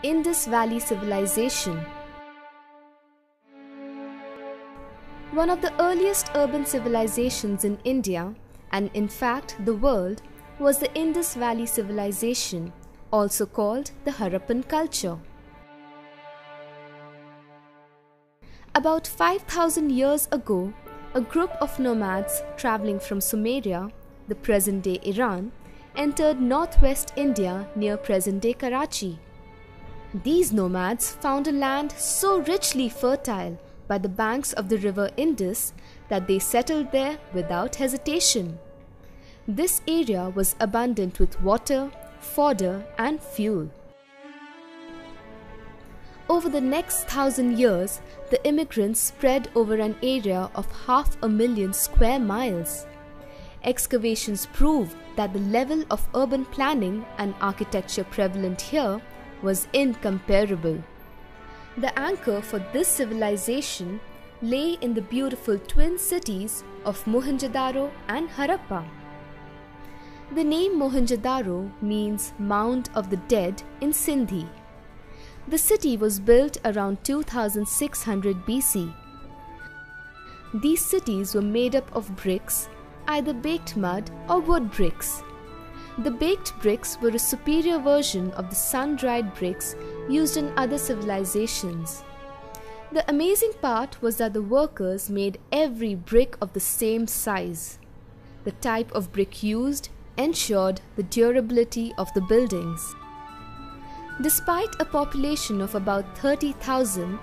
Indus Valley Civilization. One of the earliest urban civilizations in India, and in fact the world, was the Indus Valley Civilization, also called the Harappan culture. About 5,000 years ago, a group of nomads traveling from Sumeria, the present-day Iran, entered northwest India near present-day Karachi. These nomads found a land so richly fertile by the banks of the river Indus that they settled there without hesitation. This area was abundant with water, fodder and fuel. Over the next 1,000 years, the immigrants spread over an area of 500,000 square miles. Excavations prove that the level of urban planning and architecture prevalent here was incomparable. The anchor for this civilization lay in the beautiful twin cities of Mohenjo-daro and Harappa. The name Mohenjo-daro means Mound of the Dead in Sindhi. The city was built around 2600 BC. These cities were made up of bricks, either baked mud or wood bricks. The baked bricks were a superior version of the sun-dried bricks used in other civilizations. The amazing part was that the workers made every brick of the same size. The type of brick used ensured the durability of the buildings. Despite a population of about 30,000,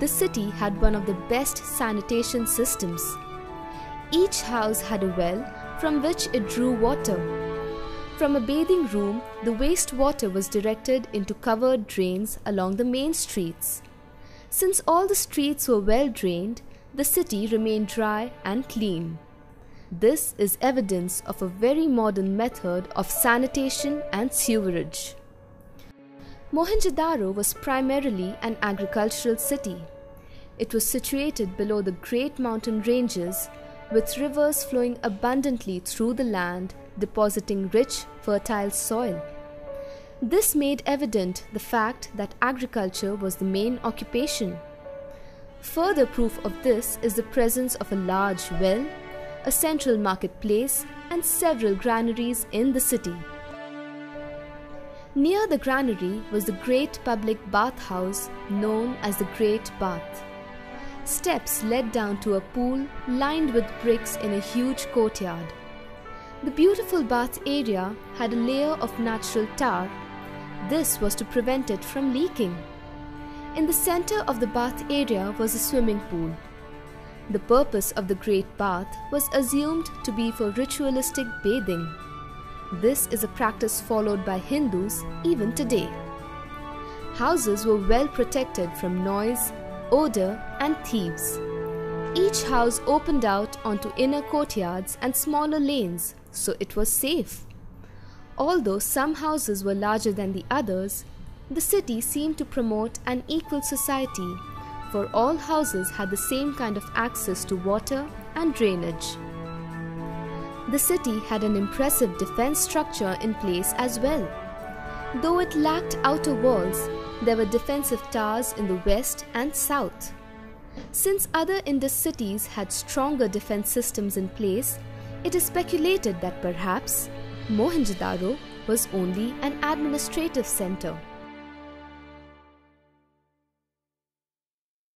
the city had one of the best sanitation systems. Each house had a well from which it drew water. From a bathing room, the wastewater was directed into covered drains along the main streets. Since all the streets were well drained, the city remained dry and clean. This is evidence of a very modern method of sanitation and sewerage. Mohenjo-daro was primarily an agricultural city. It was situated below the great mountain ranges, with rivers flowing abundantly through the land, depositing rich, fertile soil. This made evident the fact that agriculture was the main occupation. Further proof of this is the presence of a large well, a central marketplace, and several granaries in the city. Near the granary was the great public bathhouse known as the Great Bath. Steps led down to a pool lined with bricks in a huge courtyard. The beautiful bath area had a layer of natural tar. This was to prevent it from leaking. In the center of the bath area was a swimming pool. The purpose of the Great Bath was assumed to be for ritualistic bathing. This is a practice followed by Hindus even today. Houses were well protected from noise, odor and thieves. Each house opened out onto inner courtyards and smaller lanes, so it was safe. Although some houses were larger than the others, the city seemed to promote an equal society, for all houses had the same kind of access to water and drainage. The city had an impressive defense structure in place as well. Though it lacked outer walls, there were defensive towers in the west and south. Since other Indus cities had stronger defense systems in place, it is speculated that perhaps Mohenjo-daro was only an administrative center.